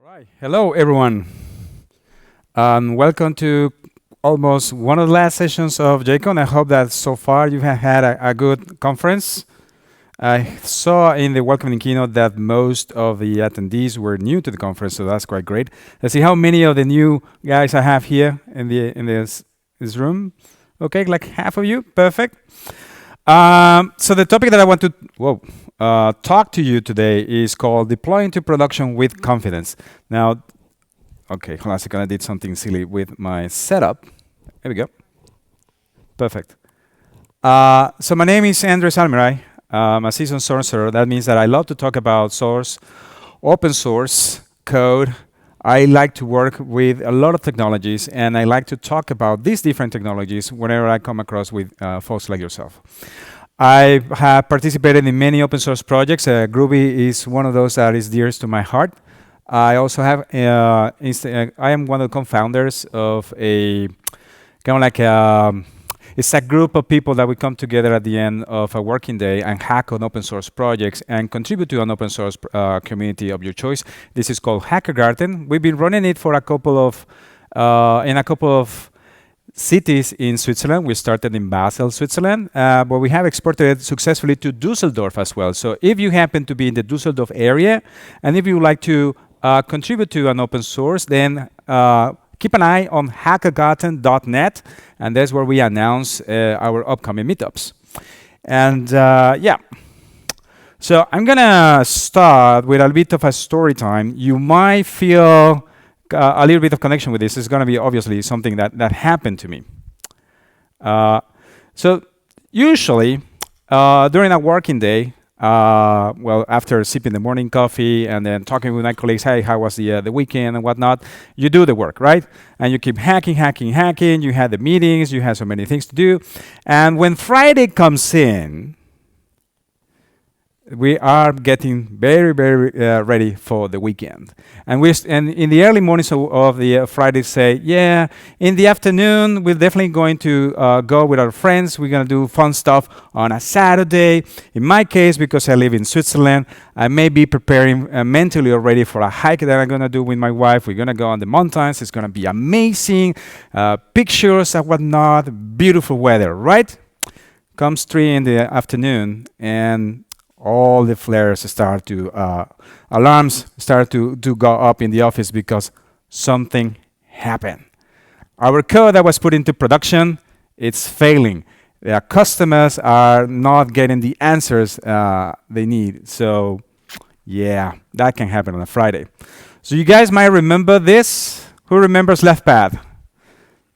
Right. Hello, everyone. Welcome to almost one of the last sessions of JCON. I hope that so far you have had a good conference. I saw in the welcoming keynote that most of the attendees were new to the conference, so that's quite great. Let's see how many of the new guys I have here in this room. Okay, like half of you. Perfect. So the topic that I want to talk to you today is called deploying to production with confidence. Now, okay, hold on a second. I did something silly with my setup. There we go. Perfect. So my name is Almiray. I'm a seasoned sorcerer. That means that I love to talk about open source code. I like to work with a lot of technologies, and I like to talk about these different technologies whenever I come across with folks like yourself. I have participated in many open source projects. Groovy is one of those that is dearest to my heart. I also have, I am one of the co-founders of a kind of like it's a group of people that we come together at the end of a working day and hack on open source projects and contribute to an open source community of your choice. This is called HackerGarten. We've been running it for in a couple of cities in Switzerland. We started in Basel, Switzerland, but we have exported it successfully to Düsseldorf as well. So if you happen to be in the Düsseldorf area, and if you would like to contribute to an open source, then keep an eye on hackergarten.net, and that's where we announce our upcoming meetups. And yeah, so I'm gonna start with a bit of a story time. You might feel a little bit of connection with this. It's going to be obviously something that happened to me. So usually during a working day, well, after sipping the morning coffee and then talking with my colleagues, hey, how was the weekend and whatnot, you do the work, right? And you keep hacking. You had the meetings, you had so many things to do. And when Friday comes in, we are getting very, very ready for the weekend. And in the early mornings of the Friday say, yeah, in the afternoon, we're definitely going to go with our friends. We're going to do fun stuff on a Saturday. In my case, because I live in Switzerland, I may be preparing mentally already for a hike that I'm going to do with my wife. We're going to go on the mountains. It's going to be amazing. Pictures and whatnot. Beautiful weather, right? Comes 3 in the afternoon, and all the flares start to, alarms start to go up in the office because something happened. Our code that was put into production, it's failing. The customers are not getting the answers they need. So yeah, that can happen on a Friday. So you guys might remember this. Who remembers LeftPad?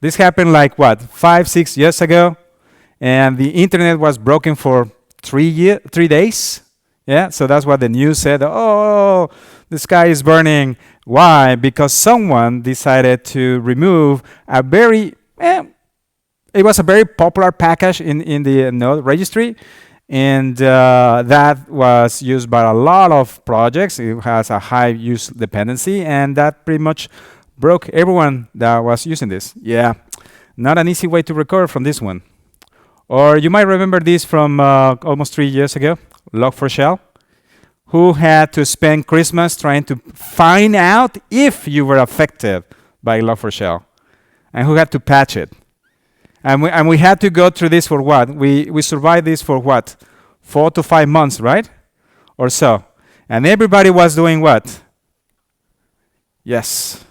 This happened like what, 5-6 years ago? And the internet was broken for 3 days. Yeah, so that's what the news said. Oh, the sky is burning. Why? Because someone decided to remove a very, it was a very popular package in the node registry. And that was used by a lot of projects. It has a high use dependency, and that pretty much broke everyone that was using this. Yeah, not an easy way to recover from this one. Or you might remember this from almost 3 years ago, Log4Shell, who had to spend Christmas trying to find out if you were affected by Log4Shell, and who had to patch it. And we had to go through this for what? We survived this for what? 4 to 5 months, right? Or so. And everybody was doing what? Yes,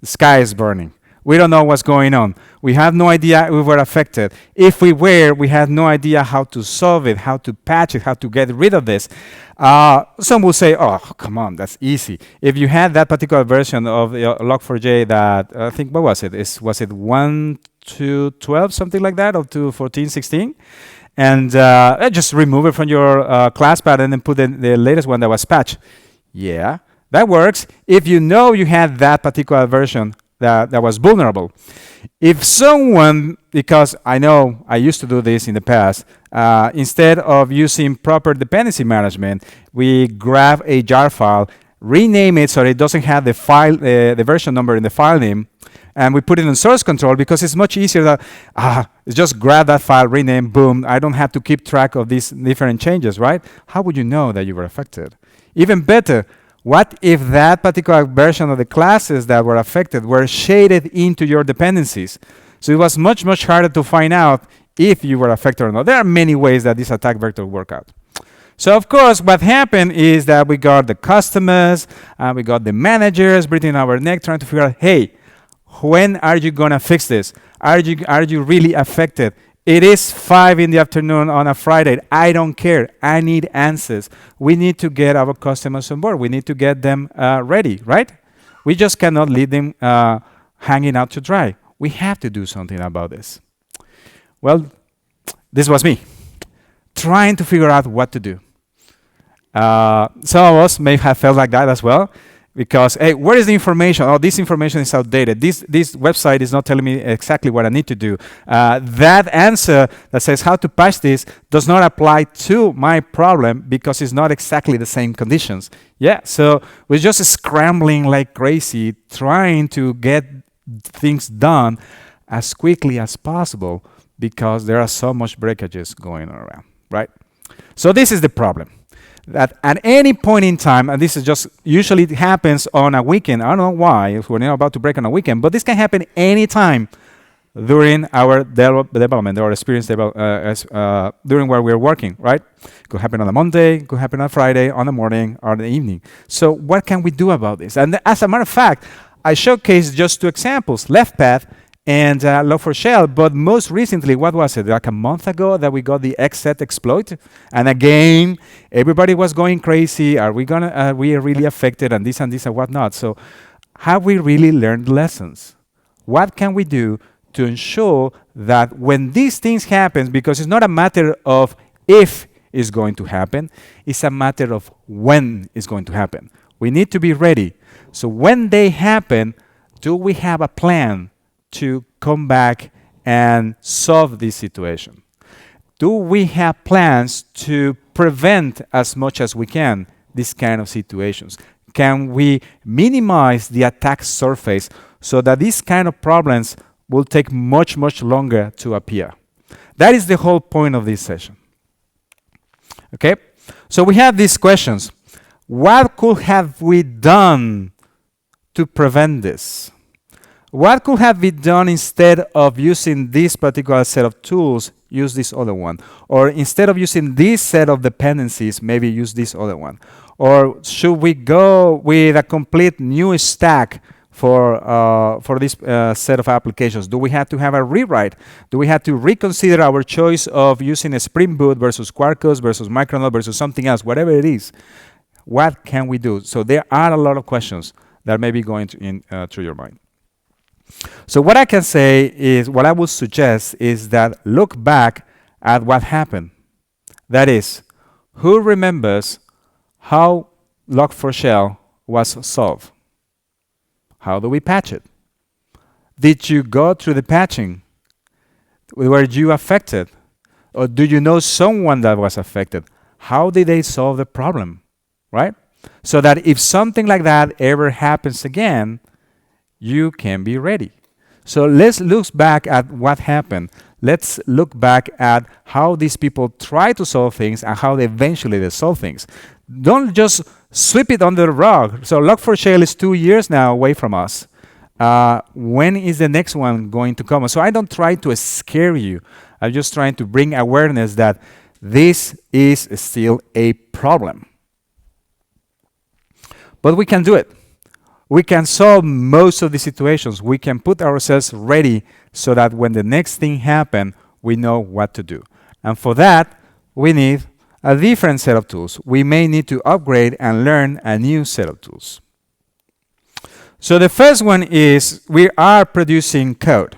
the sky is burning. We don't know what's going on. We have no idea we were affected. If we were, we had no idea how to solve it, how to patch it, how to get rid of this. Some will say, oh, come on, that's easy. If you had that particular version of Log4j that, I think, what was it? Was it 1 to 12, something like that, or to 14, 16? And just remove it from your class pad and then put in the latest one that was patched. Yeah, that works if you know you had that particular version that was vulnerable. If someone, because I know I used to do this in the past, instead of using proper dependency management, we grab a jar file, rename it so it doesn't have the file, the version number in the file name, and we put it in source control because it's much easier that just grab that file, rename, boom. I don't have to keep track of these different changes, right? How would you know that you were affected? Even better, What if that particular version of the classes that were affected were shaded into your dependencies? So it was much, much harder to find out if you were affected or not. There are many ways that this attack vector work out. So of course, what happened is that we got the customers, we got the managers breathing our neck, trying to figure out, hey, when are you gonna fix this? Are you really affected? It is 5 in the afternoon on a Friday. I don't care. I need answers. We need to get our customers on board. We need to get them ready, right? We just cannot leave them hanging out to dry. We have to do something about this. Well, this was me, trying to figure out what to do. Some of us may have felt like that as well, because, hey, where is the information? Oh, this information is outdated. This website is not telling me exactly what I need to do. That answer that says how to patch this does not apply to my problem because it's not exactly the same conditions. Yeah, so we're just scrambling like crazy, trying to get things done as quickly as possible because there are so much breakages going around, right? So this is the problem. That at any point in time, and this is just usually it happens on a weekend. I don't know why, if we're not about to break on a weekend, but this can happen anytime during our development or experience during where we're working, right? It could happen on a Monday, it could happen on a Friday, on the morning, or the evening. So what can we do about this? And as a matter of fact, I showcased just 2 examples, LeftPath and Log4Shell, but most recently, what was it? Like a month ago that we got the XSet exploit, and again, everybody was going crazy. Are we really affected? And this and whatnot. So, have we really learned lessons? What can we do to ensure that when these things happen, because it's not a matter of if it's going to happen, it's a matter of when it's going to happen. We need to be ready. So when they happen, do we have a plan to come back and solve this situation? Do we have plans to prevent as much as we can these kind of situations? Can we minimize the attack surface so that these kind of problems will take much, much longer to appear? That is the whole point of this session. Okay? So we have these questions. What could have we done to prevent this? What could have been done instead of using this particular set of tools, use this other one? Or instead of using this set of dependencies, maybe use this other one? Or should we go with a complete new stack for this set of applications? Do we have to have a rewrite? Do we have to reconsider our choice of using a Spring Boot versus Quarkus versus Micronaut versus something else, whatever it is? What can we do? So there are a lot of questions that may be going through your mind. So what I can say is, what I would suggest is that look back at what happened. That is, who remembers how Log4Shell was solved? How do we patch it? Did you go through the patching? Were you affected? Or do you know someone that was affected? How did they solve the problem? Right? So that if something like that ever happens again, you can be ready. So let's look back at what happened. Let's look back at how these people try to solve things and how eventually they solve things. Don't just sweep it under the rug. So Log4Shell is 2 years now away from us. When is the next one going to come? So I don't try to scare you. I'm just trying to bring awareness that this is still a problem. But we can do it. We can solve most of the situations. We can put ourselves ready so that when the next thing happens, we know what to do. And for that, we need a different set of tools. We may need to upgrade and learn a new set of tools. So the first one is we are producing code,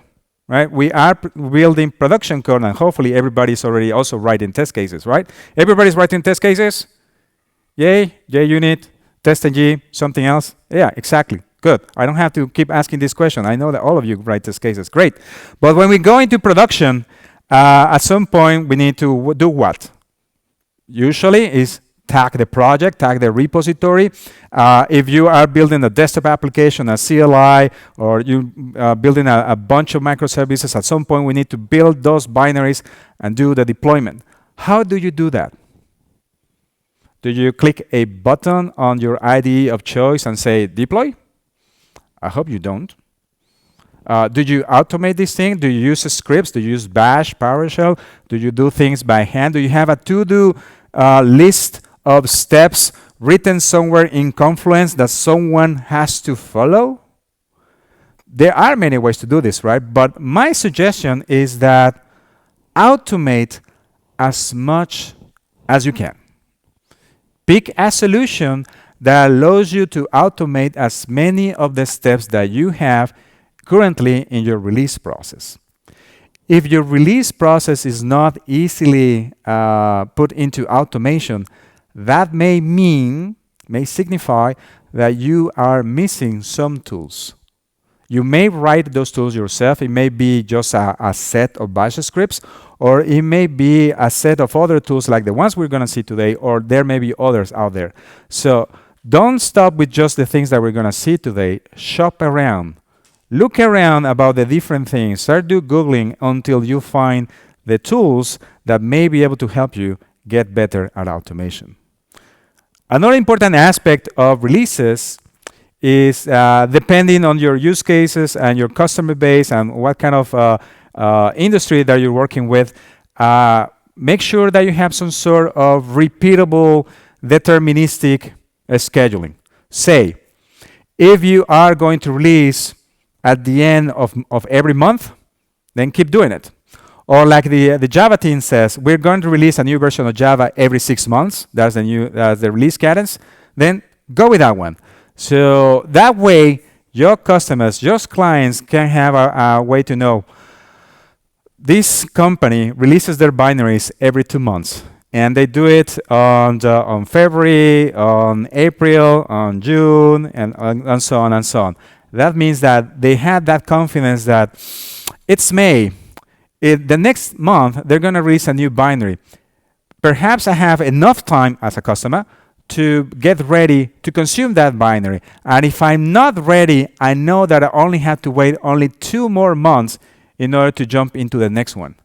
right? We are building production code, and hopefully everybody's already also writing test cases, right? Everybody's writing test cases? Yay, JUnit. TestNG, something else? Yeah, exactly. Good. I don't have to keep asking this question. I know that all of you write test cases. Great. But when we go into production, at some point, we need to do what? Usually is tag the project, tag the repository. If you are building a desktop application, a CLI, or you building a bunch of microservices, at some point, we need to build those binaries and do the deployment. How do you do that? Do you click a button on your IDE of choice and say deploy? I hope you don't. Do you automate this thing? Do you use scripts? Do you use Bash, PowerShell? Do you do things by hand? Do you have a to-do list of steps written somewhere in Confluence that someone has to follow? There are many ways to do this, right? But my suggestion is that automate as much as you can. Pick a solution that allows you to automate as many of the steps that you have currently in your release process. If your release process is not easily put into automation, that may signify that you are missing some tools. You may write those tools yourself. It may be just a set of Bash scripts, or it may be a set of other tools like the ones we're going to see today, or there may be others out there. So don't stop with just the things that we're going to see today. Shop around. Look around about the different things. Start Googling until you find the tools that may be able to help you get better at automation. Another important aspect of releases is depending on your use cases and your customer base and what kind of industry that you're working with, make sure that you have some sort of repeatable, deterministic scheduling. Say, if you are going to release at the end of every month, then keep doing it. Or like the Java team says, we're going to release a new version of Java every 6 months. That's the release cadence. Then go with that one. So that way, your customers, your clients can have a way to know this company releases their binaries every 2 months. And they do it on February, on April, on June, and so on and so on. That means that they had that confidence that it's May. The next month, they're going to release a new binary. Perhaps I have enough time as a customer to get ready to consume that binary. And if I'm not ready, I know that I only have to wait only 2 more months in order to jump into the next one.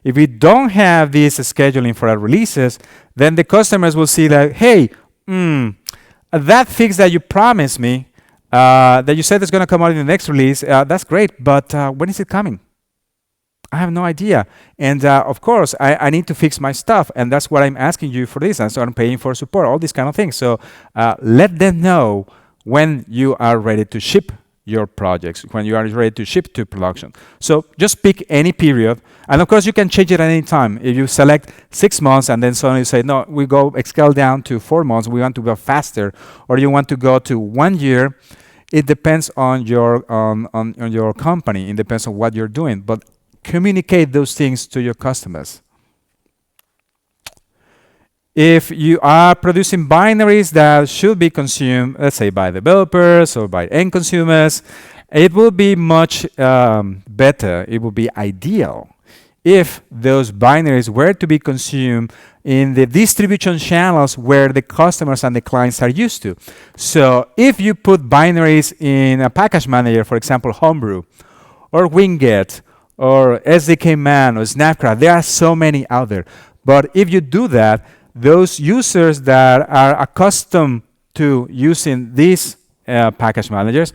If we don't have this scheduling for our releases, then the customers will see that, hey, that fix that you promised me, that you said is going to come out in the next release, that's great, but when is it coming? I have no idea. And of course, I need to fix my stuff, and that's what I'm asking you for this, and so I'm paying for support, all these kind of things. So let them know when you are ready to ship your projects, when you are ready to ship to production. So just pick any period, and of course you can change it at any time. If you select 6 months and then suddenly say, no, we go scale down to 4 months, we want to go faster, or you want to go to 1 year, it depends on your company. It depends on what you're doing, but communicate those things to your customers. If you are producing binaries that should be consumed, let's say by developers or by end consumers, it will be much better, it will be ideal if those binaries were to be consumed in the distribution channels where the customers and the clients are used to. So if you put binaries in a package manager, for example, Homebrew, or Winget, or SDK Man, or Snapcraft, there are so many out there. But if you do that, those users that are accustomed to using these package managers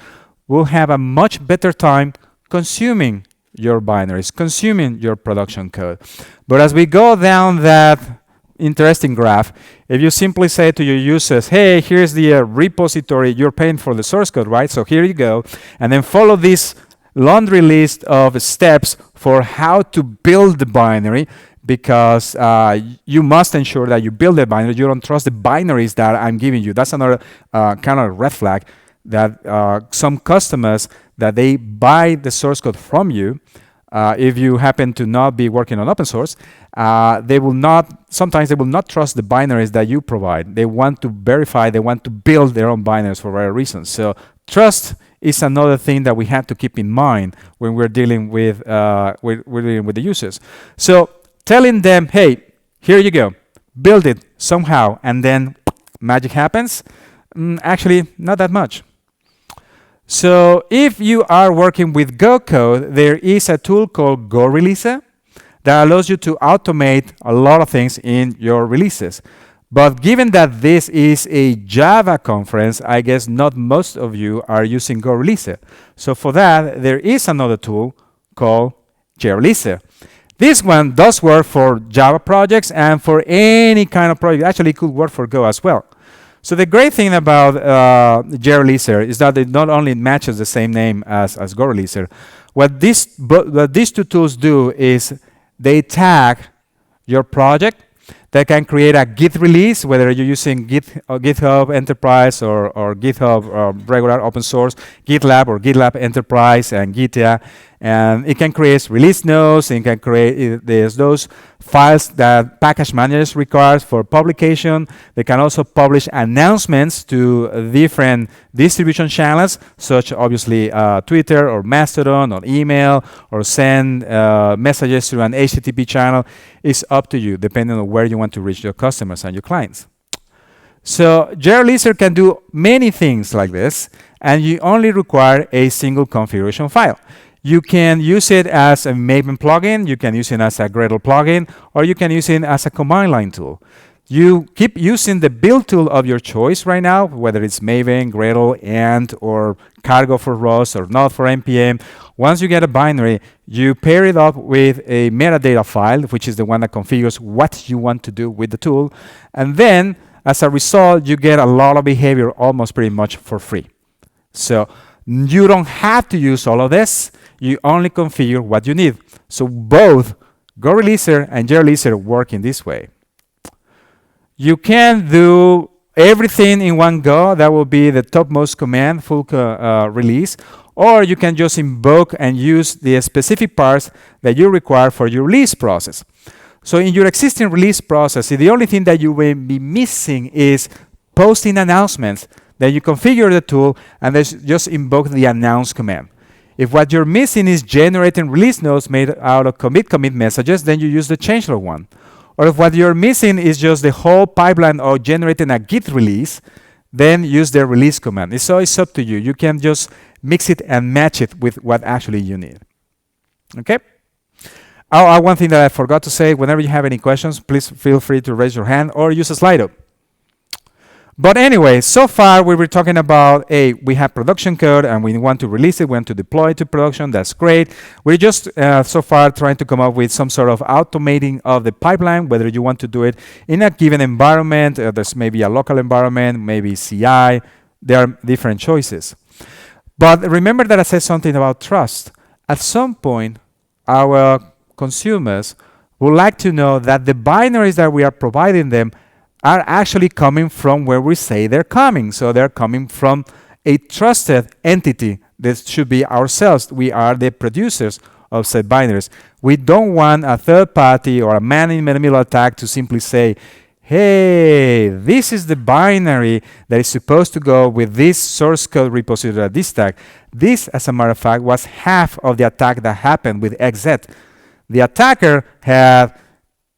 will have a much better time consuming your binaries, consuming your production code. But as we go down that interesting graph, if you simply say to your users, hey, here's the repository, you're paying for the source code, right? So here you go. And then follow this laundry list of steps for how to build the binary, because you must ensure that you build the binary. You don't trust the binaries that I'm giving you. That's another kind of red flag, that some customers, that they buy the source code from you, if you happen to not be working on open source, sometimes they will not trust the binaries that you provide. They want to verify, they want to build their own binaries for various reasons. So trust is another thing that we have to keep in mind when we're dealing with the users. So telling them, hey, here you go, build it somehow, and then magic happens, actually not that much. So if you are working with Go code, there is a tool called GoRelease that allows you to automate a lot of things in your releases. But given that this is a Java conference, I guess not most of you are using GoReleaser. So for that, there is another tool called JReleaser. This one does work for Java projects and for any kind of project. Actually, it could work for Go as well. So the great thing about JReleaser is that it not only matches the same name as GoReleaser. What these two tools do is they tag your project. They can create a Git release, whether you're using GitHub Enterprise or GitHub regular open source, GitLab or GitLab Enterprise and Gita. And it can create release notes. It can create those files that package managers require for publication. They can also publish announcements to different distribution channels, such obviously Twitter or Mastodon or email, or send messages through an HTTP channel. It's up to you, depending on where you want to reach your customers and your clients. So JReleaser can do many things like this, and you only require a single configuration file. You can use it as a Maven plugin, you can use it as a Gradle plugin, or you can use it as a command line tool. You keep using the build tool of your choice right now, whether it's Maven, Gradle, Ant, or Cargo for Rust, or Node for NPM. Once you get a binary, you pair it up with a metadata file, which is the one that configures what you want to do with the tool. And then, as a result, you get a lot of behavior almost pretty much for free. So you don't have to use all of this. You only configure what you need. So both GoReleaser and JReleaser work in this way. You can do everything in one go. That will be the topmost command, full release. Or you can just invoke and use the specific parts that you require for your release process. So in your existing release process, the only thing that you will be missing is posting announcements. Then you configure the tool and then just invoke the announce command. If what you're missing is generating release notes made out of commit messages, then you use the changelog one. Or if what you're missing is just the whole pipeline of generating a Git release, then use the release command. So it's up to you. You can just mix it and match it with what actually you need. Okay? One thing that I forgot to say, whenever you have any questions, please feel free to raise your hand or use a Slido. But anyway, so far we were talking about, we have production code and we want to release it, we want to deploy it to production. That's great. We're just so far trying to come up with some sort of automating of the pipeline, whether you want to do it in a given environment, there's maybe a local environment, maybe CI. There are different choices. But remember that I said something about trust. At some point, our consumers would like to know that the binaries that we are providing them are actually coming from where we say they're coming. So they're coming from a trusted entity that should be ourselves. We are the producers of said binaries. We don't want a third party or a man-in-the-middle attack to simply say, hey, this is the binary that is supposed to go with this source code repository at this tag. This, as a matter of fact, was half of the attack that happened with XZ. The attacker had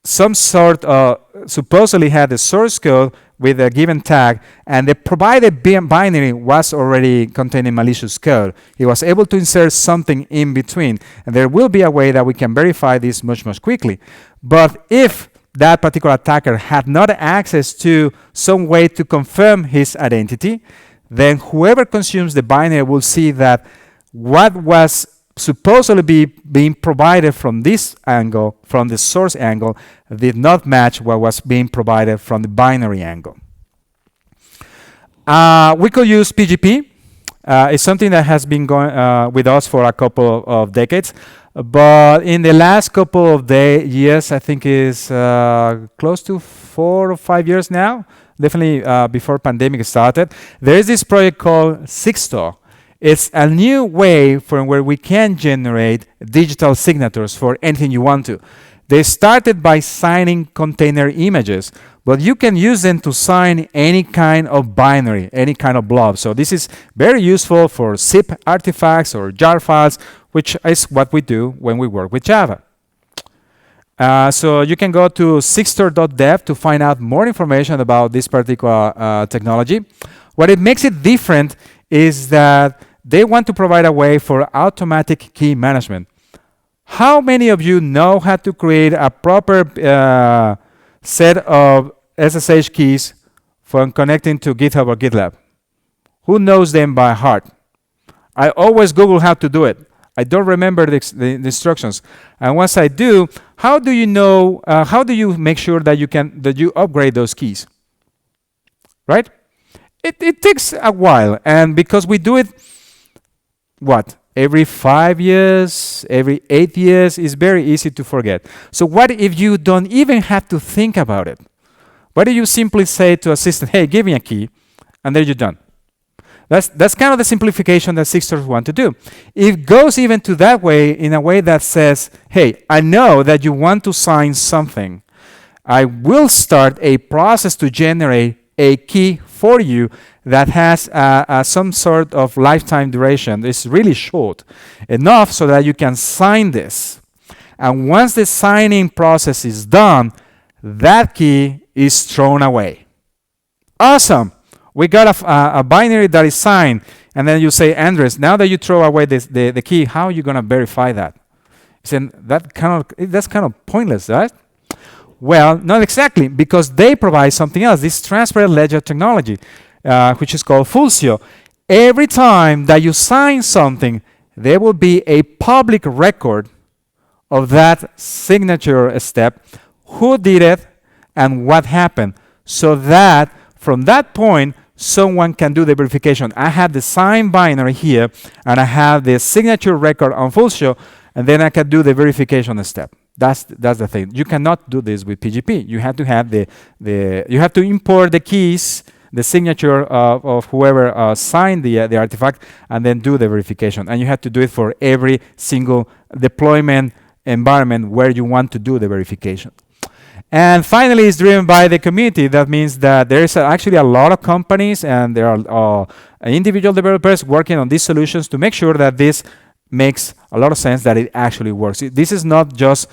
some sort of, supposedly had the source code with a given tag, and the provided binary was already containing malicious code. He was able to insert something in between, and there will be a way that we can verify this much quickly. But if that particular attacker had not access to some way to confirm his identity, then whoever consumes the binary will see that what was supposedly being provided from this angle, from the source angle, did not match what was being provided from the binary angle. We could use PGP. It's something that has been going with us for a couple of decades. But in the last couple of years, I think is close to 4 or 5 years now, definitely before pandemic started, there is this project called Sixto. It's a new way from where we can generate digital signatures for anything you want to. They started by signing container images, but you can use them to sign any kind of binary, any kind of blob. So this is very useful for zip artifacts or jar files, which is what we do when we work with Java. So you can go to sixtor.dev to find out more information about this particular technology. What it makes it different is that they want to provide a way for automatic key management. How many of you know how to create a proper set of SSH keys from connecting to GitHub or GitLab? Who knows them by heart? I always Google how to do it. I don't remember the instructions. And once I do, how do you know? How do you make sure that you upgrade those keys? Right? It takes a while, and because we do it, what? Every 5 years, every 8 years, it's very easy to forget. So what if you don't even have to think about it? What if you simply say to assistant, hey, give me a key, and then you're done? That's kind of the simplification that Sixters want to do. It goes even to that way, in a way that says, hey, I know that you want to sign something. I will start a process to generate a key for you that has some sort of lifetime duration. It's really short, enough so that you can sign this. And once the signing process is done, that key is thrown away. Awesome. We got a binary that is signed, and then you say, Andres, now that you throw away the key, how are you going to verify that? That's kind of pointless, right? Well, not exactly, because they provide something else, this transparent ledger technology, which is called Fulcio. Every time that you sign something, there will be a public record of that signature step, who did it, and what happened, so that from that point, someone can do the verification. I have the signed binary here, and I have the signature record on Fulcio, and then I can do the verification step. That's the thing. You cannot do this with PGP. You have to have you have to import the keys, the signature of whoever signed the artifact, and then do the verification. And you have to do it for every single deployment environment where you want to do the verification. And finally, it's driven by the community. That means that there is actually a lot of companies, and there are individual developers working on these solutions to make sure that this makes a lot of sense, that it actually works. This is not just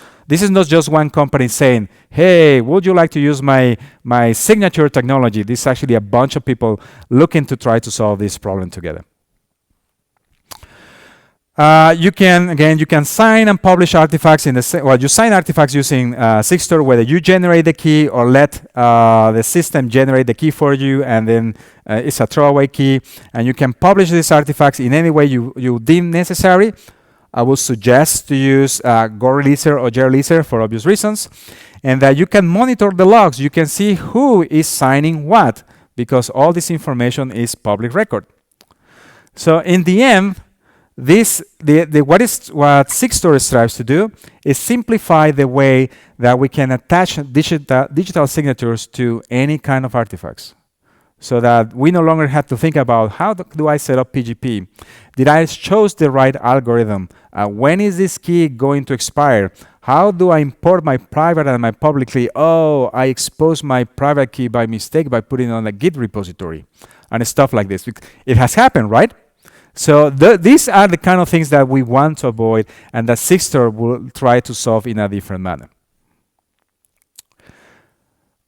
one company saying, hey, would you like to use my signature technology? This is actually a bunch of people looking to try to solve this problem together. You can sign and publish artifacts in the you sign artifacts using Sigstore, whether you generate the key or let the system generate the key for you, and then it's a throwaway key, and you can publish these artifacts in any way you deem necessary. I would suggest to use Go Releaser or JReleaser for obvious reasons, and that you can monitor the logs. You can see who is signing what, because all this information is public record. So in the end, what Sigstore strives to do is simplify the way that we can attach digital signatures to any kind of artifacts, so that we no longer have to think about how do I set up PGP? Did I choose the right algorithm? When is this key going to expire? How do I import my private and my public key? Oh, I exposed my private key by mistake by putting it on a Git repository and stuff like this. It has happened, right? So these are the kind of things that we want to avoid, and that Sigstore will try to solve in a different manner.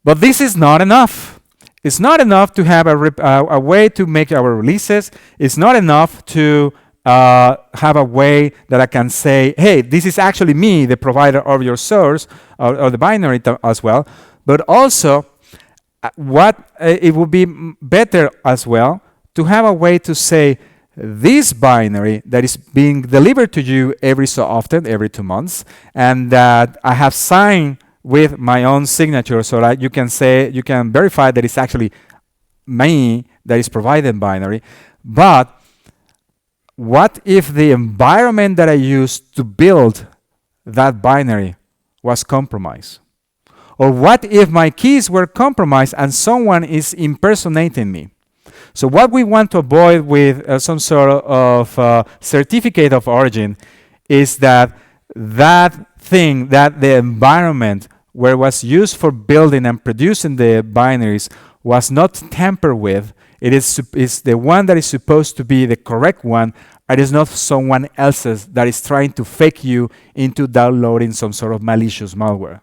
But this is not enough. It's not enough to have a way to make our releases. It's not enough to have a way that I can say, hey, this is actually me, the provider of your source, or the binary as well. But also, it would be better as well to have a way to say, this binary that is being delivered to you every so often, every 2 months, and that I have signed with my own signature, so that you can verify that it's actually me that is providing binary. But what if the environment that I used to build that binary was compromised? Or what if my keys were compromised and someone is impersonating me? So what we want to avoid with some sort of certificate of origin is that the environment where it was used for building and producing the binaries was not tampered with. It is the one that is supposed to be the correct one. It is not someone else's that is trying to fake you into downloading some sort of malicious malware.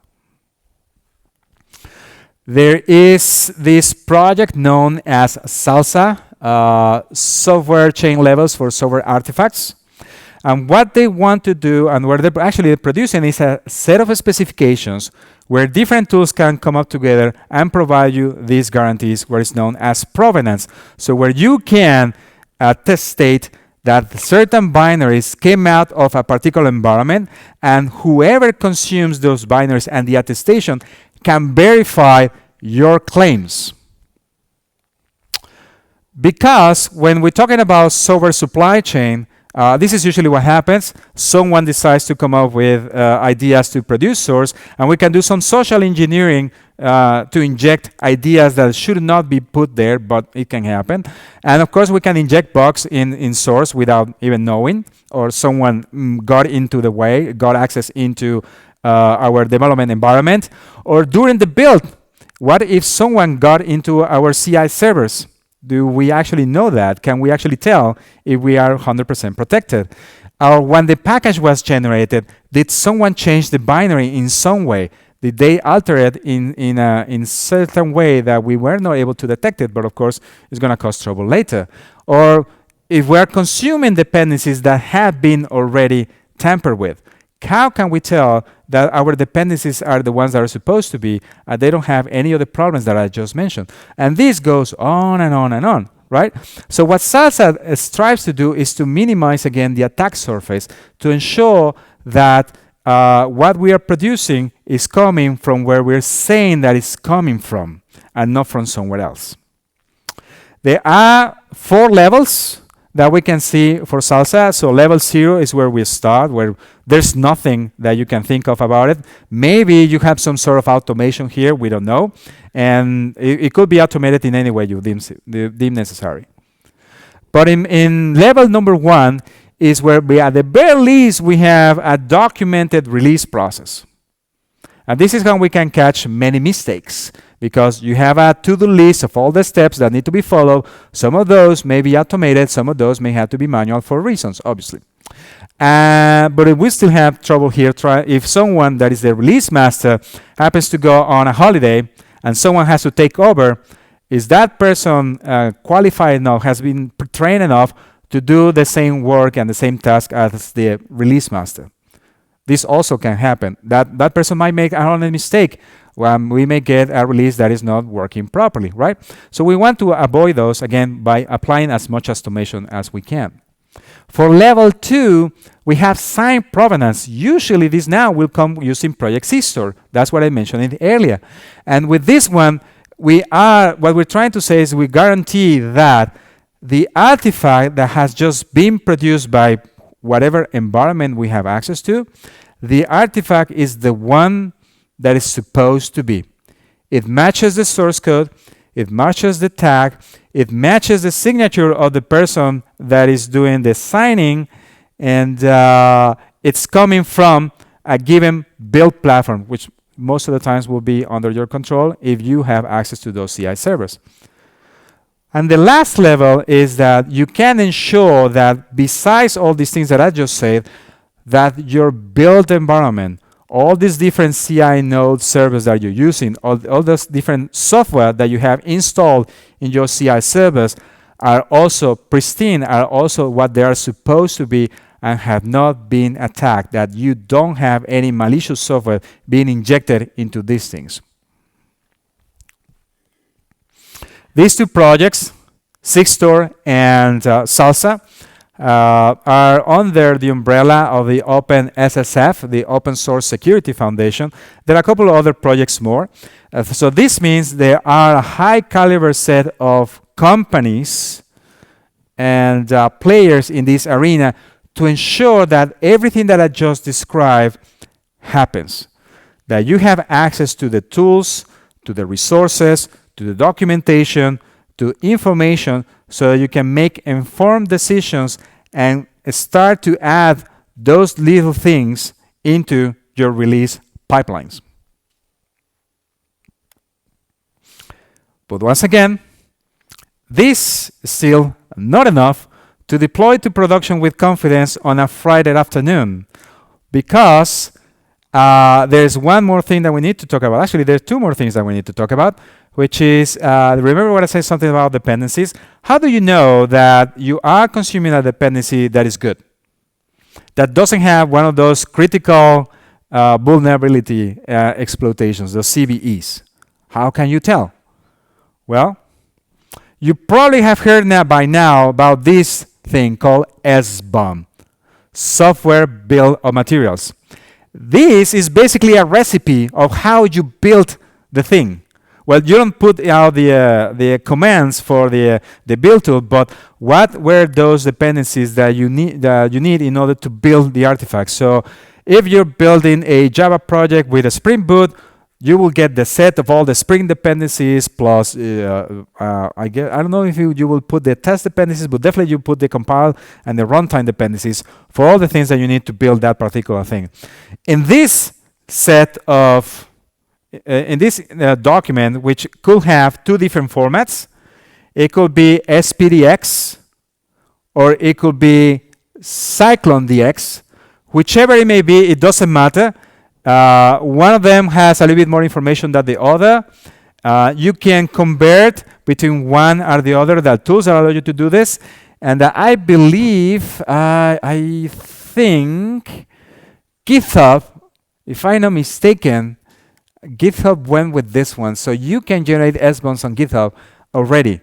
There is this project known as SLSA, Software Chain Levels for Software Artifacts. And what they want to do and what they're actually producing is a set of specifications where different tools can come up together and provide you these guarantees, what is known as provenance. So where you can attestate that certain binaries came out of a particular environment, and whoever consumes those binaries and the attestation can verify your claims. Because when we're talking about software supply chain, this is usually what happens. Someone decides to come up with ideas to produce source, and we can do some social engineering to inject ideas that should not be put there, but it can happen. And of course, we can inject bugs in source without even knowing, or someone got into the way, got access into our development environment. Or during the build, what if someone got into our CI servers? Do we actually know that? Can we actually tell if we are 100% protected? Or when the package was generated, did someone change the binary in some way? Did they alter it in certain way that we were not able to detect it, but of course it's going to cause trouble later? Or if we're consuming dependencies that have been already tampered with, how can we tell that our dependencies are the ones that are supposed to be, and they don't have any of the problems that I just mentioned? And this goes on and on and on, right? So what SLSA strives to do is to minimize, again, the attack surface to ensure that what we are producing is coming from where we're saying that it's coming from, and not from somewhere else. There are 4 levels that we can see for SLSA. So level 0 is where we start, where there's nothing that you can think of about it. Maybe you have some sort of automation here, we don't know. And it could be automated in any way you deem necessary. But in level number 1 is where we, at the very least, we have a documented release process. And this is how we can catch many mistakes, because you have a to-do list of all the steps that need to be followed. Some of those may be automated, some of those may have to be manual for reasons, obviously. But if we still have trouble here, if someone that is the release master happens to go on a holiday and someone has to take over, is that person qualified enough, has been trained enough to do the same work and the same task as the release master? This also can happen. That person might make a mistake. We may get a release that is not working properly, right? So we want to avoid those, again, by applying as much automation as we can. For level 2, we have signed provenance. Usually this now will come using Project Systor. That's what I mentioned earlier. And with this one, what we're trying to say is we guarantee that the artifact that has just been produced by whatever environment we have access to, the artifact is the one that is supposed to be. It matches the source code, it matches the tag, it matches the signature of the person that is doing the signing, and it's coming from a given build platform, which most of the times will be under your control if you have access to those CI servers. And the last level is that you can ensure that besides all these things that I just said, that your build environment, all these different CI node servers that you're using, all those different software that you have installed in your CI servers are also pristine, are also what they are supposed to be, and have not been attacked, that you don't have any malicious software being injected into these things. These 2 projects, Systor and SLSA, are under the umbrella of the OpenSSF, the Open Source Security Foundation. There are a couple of other projects more. So this means there are a high caliber set of companies and players in this arena to ensure that everything that I just described happens. That you have access to the tools, to the resources, to the documentation, to information, so that you can make informed decisions and start to add those little things into your release pipelines. But once again, this is still not enough to deploy to production with confidence on a Friday afternoon, because there's one more thing that we need to talk about. Actually, there's 2 more things that we need to talk about, which is, remember what I said something about dependencies? How do you know that you are consuming a dependency that is good? that doesn't have one of those critical vulnerability exploitations, the CVEs. How can you tell? Well, you probably have heard by now about this thing called SBOM, Software Bill of Materials. This is basically a recipe of how you build the thing. Well, you don't put out the commands for the build tool, but what were those dependencies that you need in order to build the artifact? So if you're building a Java project with a Spring Boot, you will get the set of all the Spring dependencies plus, I don't know if you will put the test dependencies, but definitely you put the compile and the runtime dependencies for all the things that you need to build that particular thing. In this set of, in this document, which could have two different formats, it could be SPDX or it could be CycloneDX, whichever it may be, it doesn't matter. One of them has a little bit more information than the other. You can convert between one or the other. There are tools that allow you to do this. And I believe, I think GitHub, if I'm not mistaken, GitHub went with this one. So you can generate SBOMs on GitHub already.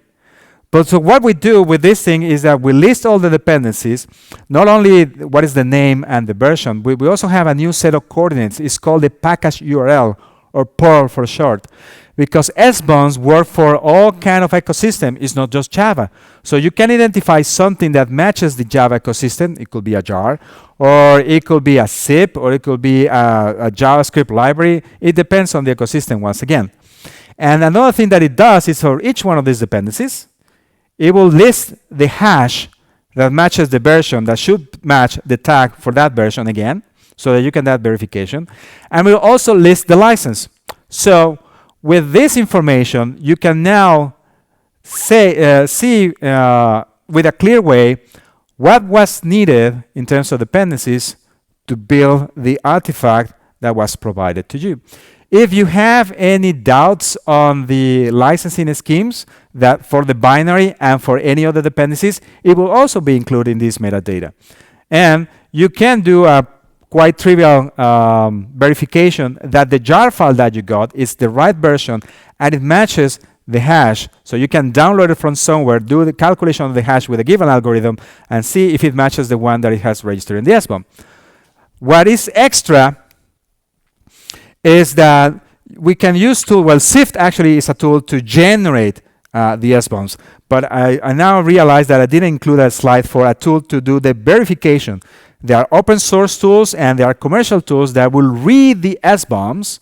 But so what we do with this thing is that we list all the dependencies, not only what is the name and the version, we also have a new set of coordinates. It's called the package URL, or PUR for short, because SBOMs work for all kind of ecosystem. It's not just Java. So you can identify something that matches the Java ecosystem. It could be a jar, or it could be a zip, or it could be a JavaScript library. It depends on the ecosystem once again. And another thing that it does is for each one of these dependencies, it will list the hash that matches the version that should match the tag for that version again, so that you can add verification. And we'll also list the license. So with this information, you can now see with a clear way what was needed in terms of dependencies to build the artifact that was provided to you. If you have any doubts on the licensing schemes that for the binary and for any other dependencies, it will also be included in this metadata. And you can do a quite trivial verification that the jar file that you got is the right version and it matches the hash. So you can download it from somewhere, do the calculation of the hash with a given algorithm, and see if it matches the one that it has registered in the SBOM. What is extra is that we can use tool, well, Sift actually is a tool to generate the SBOMs, but I now realize that I didn't include a slide for a tool to do the verification. There are open source tools and there are commercial tools that will read the SBOMs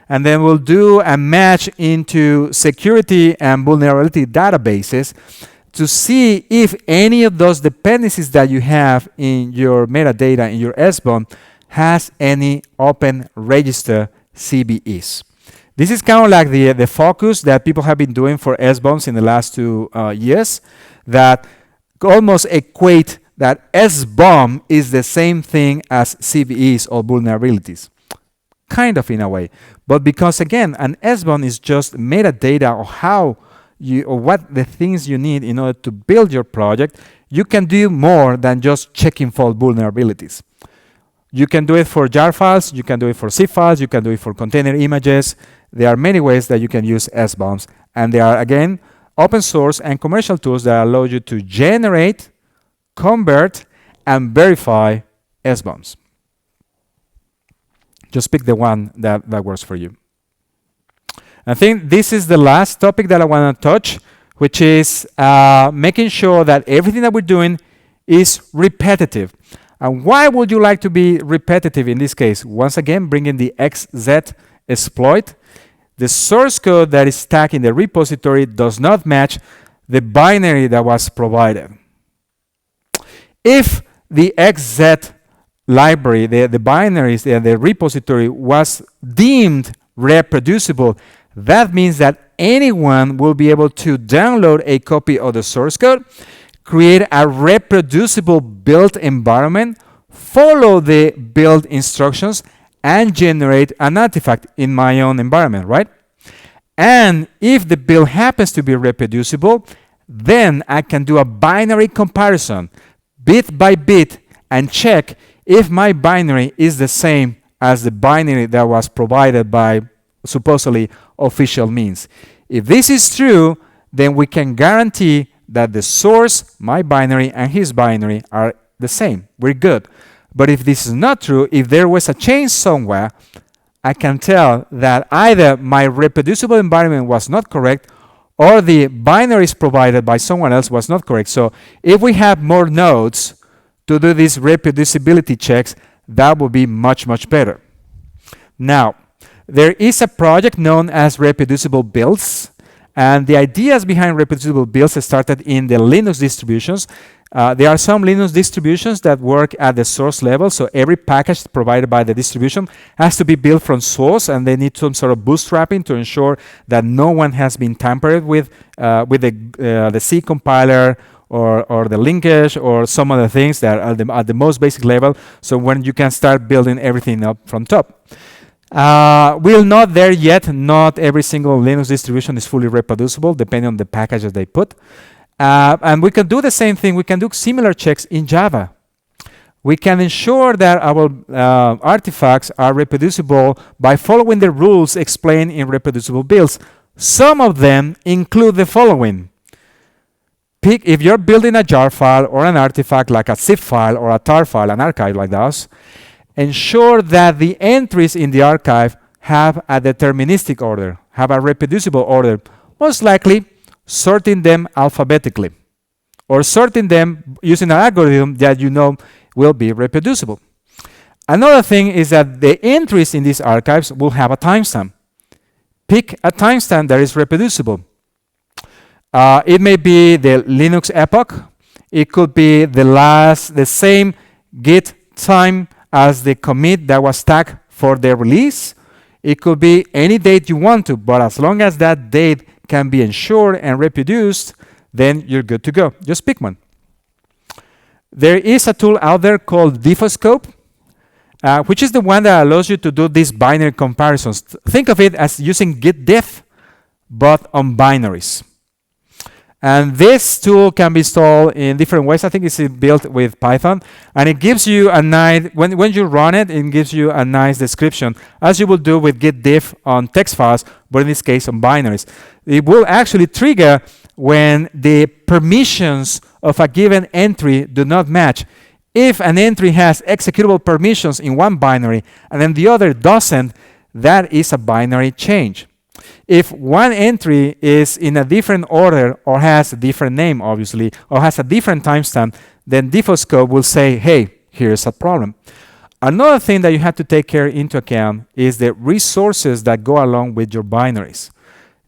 and then will do a match into security and vulnerability databases to see if any of those dependencies that you have in your metadata, in your SBOM, has any open register CVEs. This is kind of like the focus that people have been doing for SBOMs in the last 2 years, that almost equate that SBOM is the same thing as CVEs or vulnerabilities. Kind of in a way. But because again, an SBOM is just metadata of how you, or what the things you need in order to build your project, you can do more than just checking for vulnerabilities. You can do it for jar files, you can do it for zip files, you can do it for container images. There are many ways that you can use SBOMs. And there are, again, open source and commercial tools that allow you to generate, convert, and verify SBOMs. Just pick the one that works for you. I think this is the last topic that I want to touch, which is making sure that everything that we're doing is repetitive. And why would you like to be repetitive in this case? Once again, bringing the XZ exploit. The source code that is tagged in the repository does not match the binary that was provided. If the XZ library, the binaries, the repository was deemed reproducible, that means that anyone will be able to download a copy of the source code, create a reproducible build environment, follow the build instructions, and generate an artifact in my own environment, right? And if the build happens to be reproducible, then I can do a binary comparison, bit by bit, and check if my binary is the same as the binary that was provided by supposedly official means. If this is true, then we can guarantee that the source, my binary, and his binary are the same. We're good. But if this is not true, if there was a change somewhere, I can tell that either my reproducible environment was not correct or the binaries provided by someone else was not correct. So if we have more nodes to do these reproducibility checks, that would be much, much better. Now, there is a project known as Reproducible Builds, and the ideas behind Reproducible Builds started in the Linux distributions. There are some Linux distributions that work at the source level, so every package provided by the distribution has to be built from source, and they need some sort of bootstrapping to ensure that no one has been tampered with the C compiler or the linkage or some other things that are at the most basic level, so when you can start building everything up from top. We're not there yet. Not every single Linux distribution is fully reproducible, depending on the packages they put. And we can do the same thing. We can do similar checks in Java. We can ensure that our artifacts are reproducible by following the rules explained in Reproducible Builds. Some of them include the following. If you're building a jar file or an artifact like a zip file or a tar file, an archive like that, ensure that the entries in the archive have a deterministic order, have a reproducible order, most likely sorting them alphabetically, or sorting them using an algorithm that you know will be reproducible. Another thing is that the entries in these archives will have a timestamp. Pick a timestamp that is reproducible. It may be the Linux epoch. It could be the same Git time as the commit that was tagged for the release. It could be any date you want to, but as long as that date can be ensured and reproduced, then you're good to go. Just pick one. There is a tool out there called Diffoscope, which is the one that allows you to do these binary comparisons. Think of it as using git diff, but on binaries. And this tool can be installed in different ways. I think it's built with Python. And it gives you a nice, when you run it, it gives you a nice description, as you will do with git diff on text files, but in this case on binaries. It will actually trigger when the permissions of a given entry do not match. If an entry has executable permissions in one binary and then the other doesn't, that is a binary change. If one entry is in a different order or has a different name, obviously, or has a different timestamp, then Diffoscope will say, hey, here's a problem. Another thing that you have to take into account is the resources that go along with your binaries.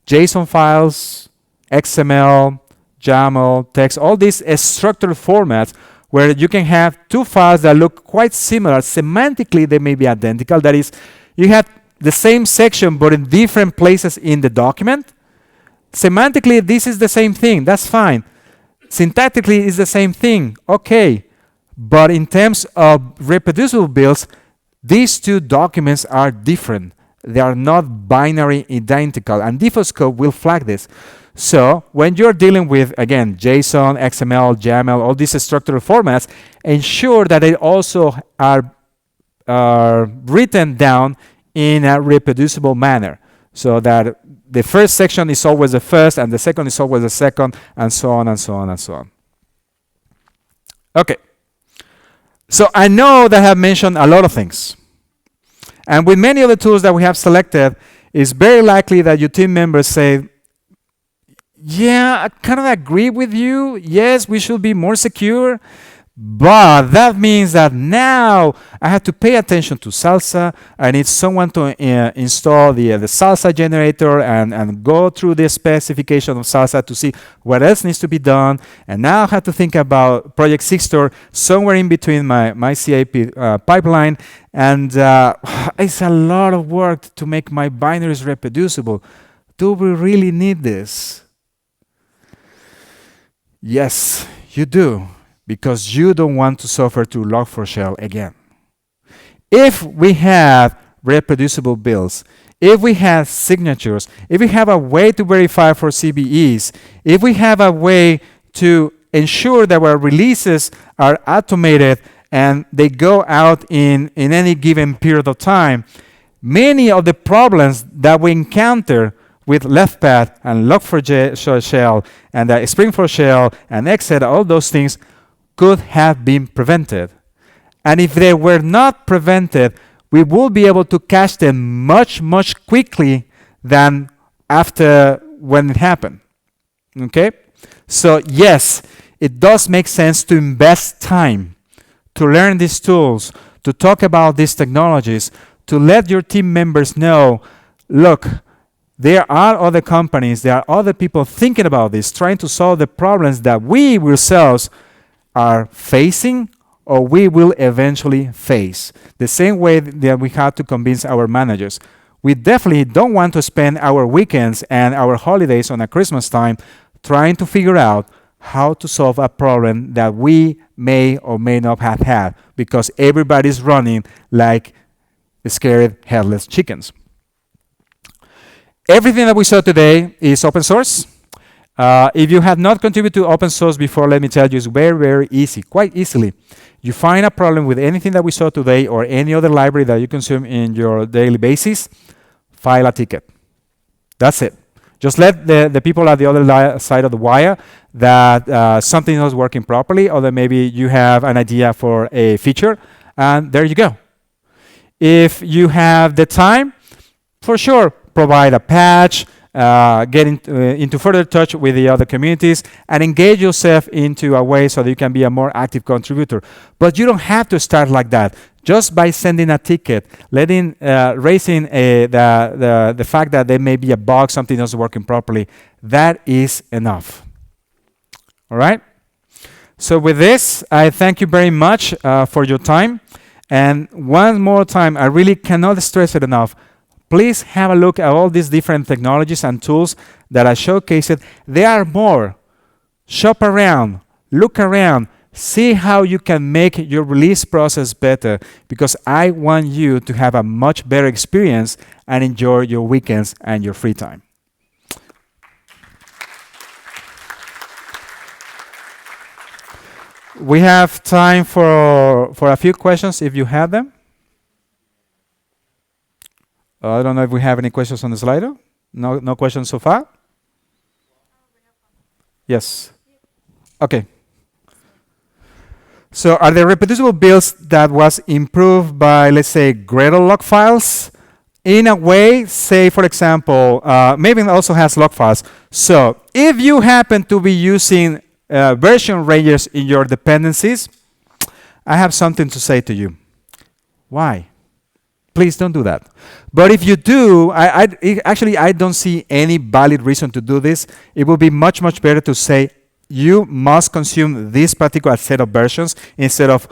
JSON files, XML, YAML, text, all these structured formats where you can have two files that look quite similar. Semantically, they may be identical. That is, you have the same section but in different places in the document. Semantically, this is the same thing. That's fine. Syntactically, it's the same thing. Okay. But in terms of reproducible builds, these two documents are different. They are not binary identical, and Diffoscope will flag this. So when you're dealing with, again, JSON, XML, YAML, all these structured formats, ensure that they also are written down in a reproducible manner, so that the first section is always the first and the second is always the second, and so on and so on and so on. Okay. So I know that I have mentioned a lot of things. And with many of the tools that we have selected, it's very likely that your team members say, yeah, I kind of agree with you. Yes, we should be more secure. But that means that now I have to pay attention to Salsa. I need someone to install the Salsa generator and go through the specification of Salsa to see what else needs to be done. And now I have to think about Project Sigstore somewhere in between my CIP pipeline. And it's a lot of work to make my binaries reproducible. Do we really need this? Yes, you do. Because you don't want to suffer through Log4Shell again. If we have reproducible builds, if we have signatures, if we have a way to verify for CVEs, if we have a way to ensure that our releases are automated and they go out in any given period of time, many of the problems that we encounter with LeftPath and Log4Shell and the Spring4Shell and etc., all those things could have been prevented. And if they were not prevented, we will be able to catch them much, much quickly than after when it happened. Okay? So yes, it does make sense to invest time to learn these tools, to talk about these technologies, to let your team members know, look, there are other companies, there are other people thinking about this, trying to solve the problems that we ourselves are facing or we will eventually face. The same way that we had to convince our managers. We definitely don't want to spend our weekends and our holidays on a Christmas time trying to figure out how to solve a problem that we may or may not have had because everybody's running like scared headless chickens. Everything that we saw today is open source. If you have not contributed to open source before, let me tell you, it's very, very easy, quite easily. You find a problem with anything that we saw today or any other library that you consume in your daily basis, file a ticket. That's it. Just let the people at the other side of the wire that something is not working properly, or that maybe you have an idea for a feature, and there you go. If you have the time, for sure, provide a patch, get into further touch with the other communities, and engage yourself into a way so that you can be a more active contributor. But you don't have to start like that. Just by sending a ticket, raising the fact that there may be a bug, something else working properly, that is enough. All right? So with this, I thank you very much for your time. And one more time, I really cannot stress it enough. Please have a look at all these different technologies and tools that I showcased. There are more. Shop around, look around, see how you can make your release process better, because I want you to have a much better experience and enjoy your weekends and your free time. We have time for a few questions if you have them. I don't know if we have any questions on the Slido. No questions so far? Yes. Okay. So are there reproducible builds that was improved by, let's say, Gradle log files? In a way, say, for example, Maven also has log files. So if you happen to be using version ranges in your dependencies, I have something to say to you. Why? Please don't do that. But if you do, actually, I don't see any valid reason to do this. It would be much, much better to say, you must consume this particular set of versions instead of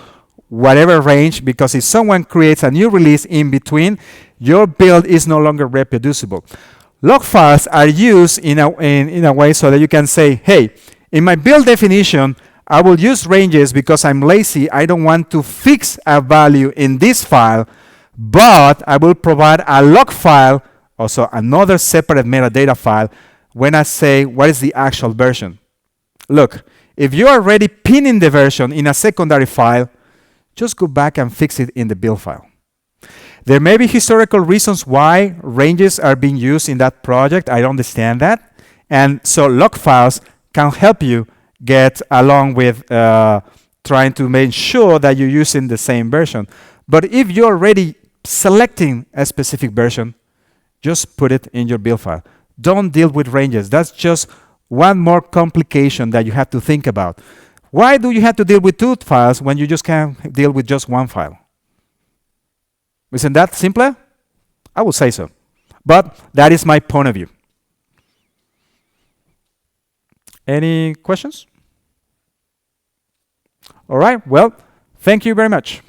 whatever range, because if someone creates a new release in between, your build is no longer reproducible. Log files are used in a way so that you can say, hey, in my build definition, I will use ranges because I'm lazy. I don't want to fix a value in this file, but I will provide a log file, also another separate metadata file, when I say what is the actual version. Look, if you're already pinning the version in a secondary file, just go back and fix it in the build file. There may be historical reasons why ranges are being used in that project. I understand that. And so log files can help you get along with trying to make sure that you're using the same version. But if you're already selecting a specific version, just put it in your build file. Don't deal with ranges. That's just one more complication that you have to think about. Why do you have to deal with two files when you just can deal with just one file? Isn't that simpler? I would say so. But that is my point of view. Any questions? All right, well, thank you very much.